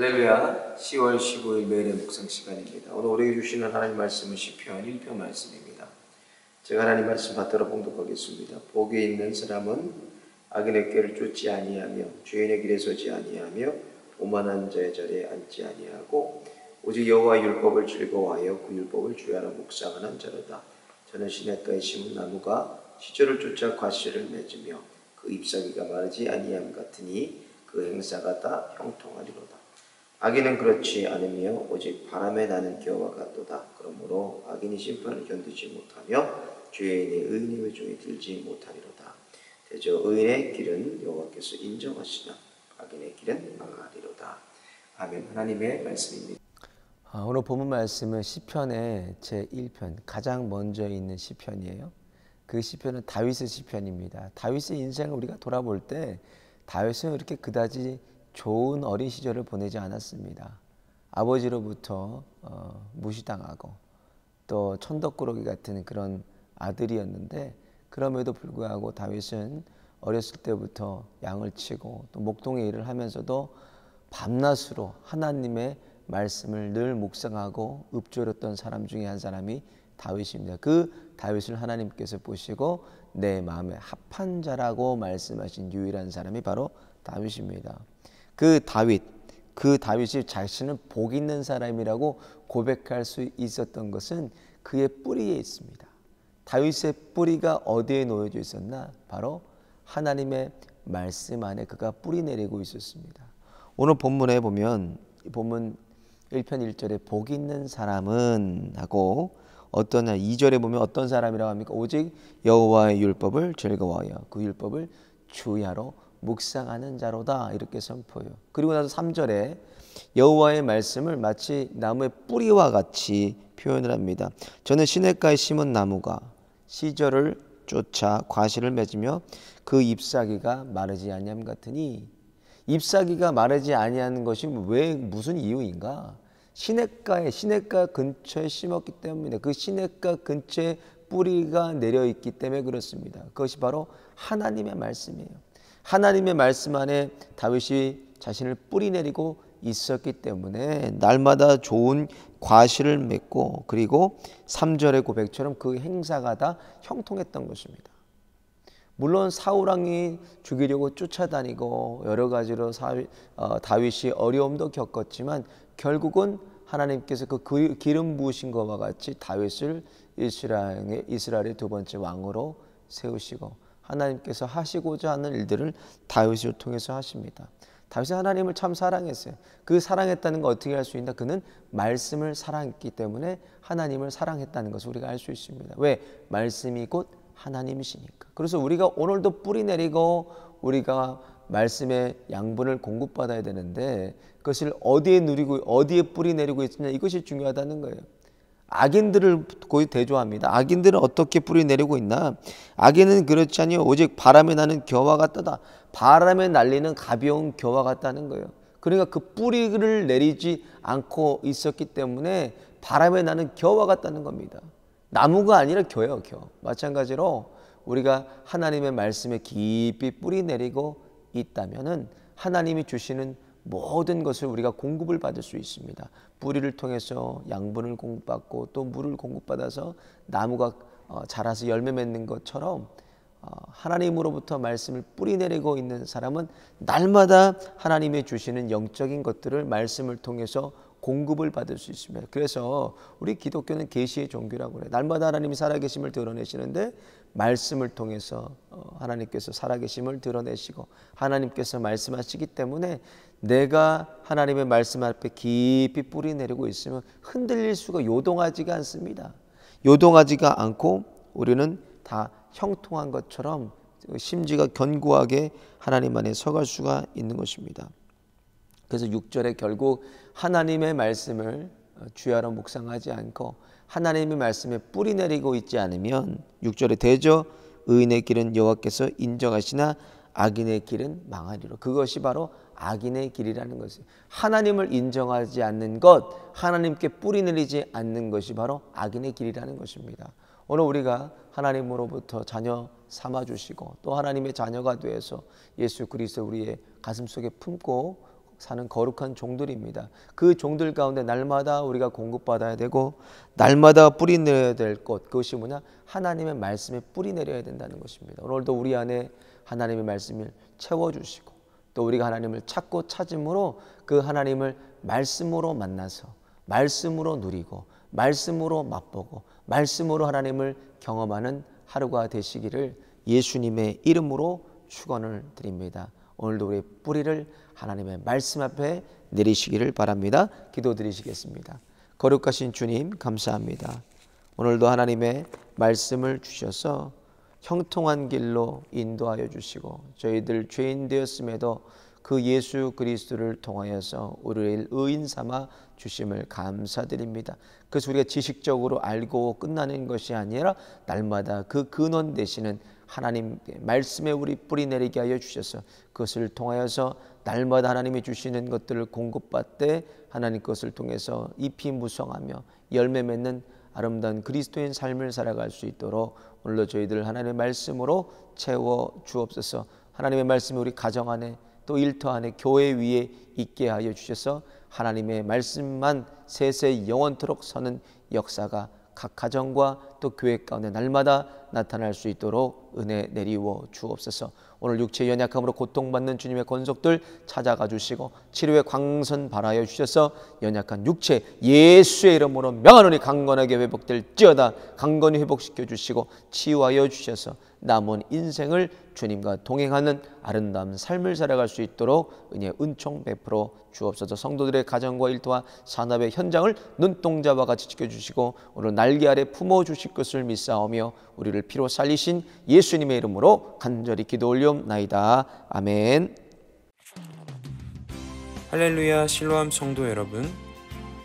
할렐루야. 10월 15일 매일의 묵상 시간입니다. 오늘 우리에게 주시는 하나님 말씀은 시편 1편 말씀입니다. 제가 하나님 말씀 받들어 봉독하겠습니다. 복이 있는 사람은 악인의 꾀를 쫓지 아니하며 죄인의 길에 서지 아니하며 오만한 자의 자리에 앉지 아니하고 오직 여호와의 율법을 즐거워하여 그 율법을 주야로 묵상하는 자로다. 저는 시냇가에 심은 나무가 시절을 쫓아 과실을 맺으며 그 잎사귀가 마르지 아니함 같으니 그 행사가 다 형통하리로다. 악인은 그렇지 않으며 오직 바람에 나는 기어와 같도다. 그러므로 악인이 심판을 견디지 못하며 죄인이 의인의 외중에 들지 못하리로다. 대저 의인의 길은 여호와께서 인정하시나 악인의 길은 망하리로다. 아멘. 하나님의 말씀입니다. 오늘 본문 말씀은 시편의 제1편, 가장 먼저 있는 시편이에요. 그 시편은 다윗의 시편입니다. 다윗의 인생을 우리가 돌아볼 때 다윗은 이렇게 그다지 좋은 어린 시절을 보내지 않았습니다. 아버지로부터 무시당하고 또 천덕꾸러기 같은 그런 아들이었는데, 그럼에도 불구하고 다윗은 어렸을 때부터 양을 치고 또 목동의 일을 하면서도 밤낮으로 하나님의 말씀을 늘 묵상하고 읊조렸던 사람 중에 한 사람이 다윗입니다. 그 다윗을 하나님께서 보시고 내 마음에 합한 자라고 말씀하신 유일한 사람이 바로 다윗입니다. 그 다윗이 자신은 복 있는 사람이라고 고백할 수 있었던 것은 그의 뿌리에 있습니다. 다윗의 뿌리가 어디에 놓여져 있었나? 바로 하나님의 말씀 안에 그가 뿌리 내리고 있었습니다. 오늘 본문에 보면 본문 1편 1절에 복 있는 사람은 하고 어떠냐, 2절에 보면 어떤 사람이라고 합니까? 오직 여호와의 율법을 즐거워하여 그 율법을 주야로 묵상하는 자로다, 이렇게 선포해요. 그리고 나서 3절에 여호와의 말씀을 마치 나무의 뿌리와 같이 표현을 합니다. 저는 시냇가에 심은 나무가 시절을 쫓아 과실을 맺으며 그 잎사귀가 마르지 아니함 같으니, 잎사귀가 마르지 아니하는 것이 왜 무슨 이유인가? 시냇가 근처에 심었기 때문에, 그 시냇가 근처에 뿌리가 내려 있기 때문에 그렇습니다. 그것이 바로 하나님의 말씀이에요. 하나님의 말씀 안에 다윗이 자신을 뿌리 내리고 있었기 때문에 날마다 좋은 과실을 맺고, 그리고 3절의 고백처럼 그 행사가 다 형통했던 것입니다. 물론 사울왕이 죽이려고 쫓아다니고 여러 가지로 다윗이 어려움도 겪었지만 결국은 하나님께서 그 기름 부으신 것과 같이 다윗을 이스라엘의 두 번째 왕으로 세우시고 하나님께서 하시고자 하는 일들을 다윗을 통해서 하십니다. 다윗이 하나님을 참 사랑했어요. 그 사랑했다는 거 어떻게 알 수 있나? 그는 말씀을 사랑했기 때문에 하나님을 사랑했다는 것을 우리가 알 수 있습니다. 왜? 말씀이 곧 하나님이시니까. 그래서 우리가 오늘도 뿌리 내리고 우리가 말씀의 양분을 공급받아야 되는데 그것을 어디에 누리고 어디에 뿌리 내리고 있느냐, 이것이 중요하다는 거예요. 악인들을 거의 대조합니다. 악인들은 어떻게 뿌리 내리고 있나? 악인은 그렇지 아니요 오직 바람에 나는 겨와 같다다. 바람에 날리는 가벼운 겨와 같다는 거예요. 그러니까 그 뿌리를 내리지 않고 있었기 때문에 바람에 나는 겨와 같다는 겁니다. 나무가 아니라 겨예요, 겨. 마찬가지로 우리가 하나님의 말씀에 깊이 뿌리 내리고 있다면은 하나님이 주시는 모든 것을 우리가 공급을 받을 수 있습니다. 뿌리를 통해서 양분을 공급받고 또 물을 공급받아서 나무가 자라서 열매 맺는 것처럼 하나님으로부터 말씀을 뿌리 내리고 있는 사람은 날마다 하나님이 주시는 영적인 것들을 말씀을 통해서 공급을 받을 수 있습니다. 그래서 우리 기독교는 계시의 종교라고 그래요. 날마다 하나님이 살아계심을 드러내시는데 말씀을 통해서 하나님께서 살아계심을 드러내시고 하나님께서 말씀하시기 때문에 내가 하나님의 말씀 앞에 깊이 뿌리 내리고 있으면 흔들릴 수가 요동하지가 않습니다. 요동하지가 않고 우리는 다 형통한 것처럼 심지가 견고하게 하나님 안에 서갈 수가 있는 것입니다. 그래서 6절에 결국 하나님의 말씀을 주야로 묵상하지 않고 하나님의 말씀에 뿌리 내리고 있지 않으면 6절에 대저 의인의 길은 여호와께서 인정하시나 악인의 길은 망하리로. 그것이 바로 악인의 길이라는 것이에요. 하나님을 인정하지 않는 것, 하나님께 뿌리 내리지 않는 것이 바로 악인의 길이라는 것입니다. 오늘 우리가 하나님으로부터 자녀 삼아주시고 또 하나님의 자녀가 되어서 예수 그리스도 우리의 가슴속에 품고 사는 거룩한 종들입니다. 그 종들 가운데 날마다 우리가 공급받아야 되고 날마다 뿌리 내려야 될 것, 그것이 뭐냐? 하나님의 말씀에 뿌리 내려야 된다는 것입니다. 오늘도 우리 안에 하나님의 말씀을 채워주시고 또 우리가 하나님을 찾고 찾음으로 그 하나님을 말씀으로 만나서 말씀으로 누리고 말씀으로 맛보고 말씀으로 하나님을 경험하는 하루가 되시기를 예수님의 이름으로 축원을 드립니다. 오늘도 우리의 뿌리를 하나님의 말씀 앞에 내리시기를 바랍니다. 기도드리시겠습니다. 거룩하신 주님 감사합니다. 오늘도 하나님의 말씀을 주셔서 형통한 길로 인도하여 주시고 저희들 죄인 되었음에도 그 예수 그리스도를 통하여서 우리를 의인 삼아 주심을 감사드립니다. 그래서 우리가 지식적으로 알고 끝나는 것이 아니라 날마다 그 근원 되시는 하나님 말씀에 우리 뿌리 내리게 하여 주셔서 그것을 통하여서 날마다 하나님이 주시는 것들을 공급받되 하나님 것을 통해서 잎이 무성하며 열매 맺는 아름다운 그리스도인 삶을 살아갈 수 있도록 오늘도 저희들 하나님의 말씀으로 채워 주옵소서. 하나님의 말씀이 우리 가정 안에 또 일터 안에 교회 위에 있게 하여 주셔서 하나님의 말씀만 세세 영원토록 서는 역사가 각 가정과 또 교회 가운데 날마다 나타날 수 있도록 은혜 내리워 주옵소서. 오늘 육체의 연약함으로 고통받는 주님의 권속들 찾아가 주시고 치료의 광선 발하여 주셔서 연약한 육체 예수의 이름으로 명하노니 강건하게 회복될지어다. 강건히 회복시켜 주시고 치유하여 주셔서 남은 인생을 주님과 동행하는 아름다운 삶을 살아갈 수 있도록 은혜 은총 베풀어 주옵소서. 성도들의 가정과 일터와 산업의 현장을 눈동자와 같이 지켜주시고 오늘 날개 아래 품어주실 것을 믿사오며 우리를 피로 살리신 예수님의 이름으로 간절히 기도 올리옵나이다. 아멘. 할렐루야. 실로암 성도 여러분,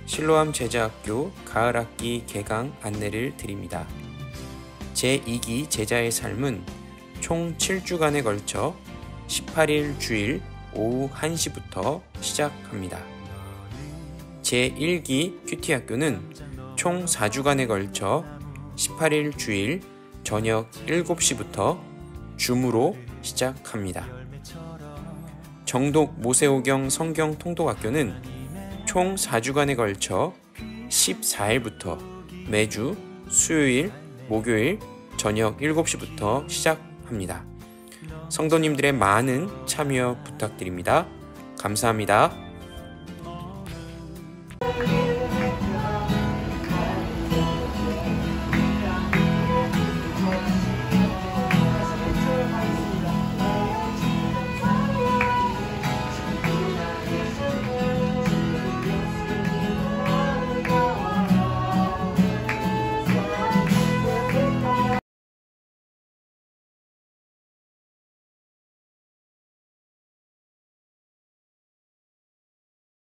실로암 제자학교 가을학기 개강 안내를 드립니다. 제2기 제자의 삶은 총 7주간에 걸쳐 18일 주일 오후 1시부터 시작합니다. 제1기 큐티학교는 총 4주간에 걸쳐 18일 주일 저녁 7시부터 줌으로 시작합니다. 정독 모세오경 성경 통독학교는 총 4주간에 걸쳐 14일부터 매주 수요일, 목요일 저녁 7시부터 시작합니다. 성도님들의 많은 참여 부탁드립니다. 감사합니다.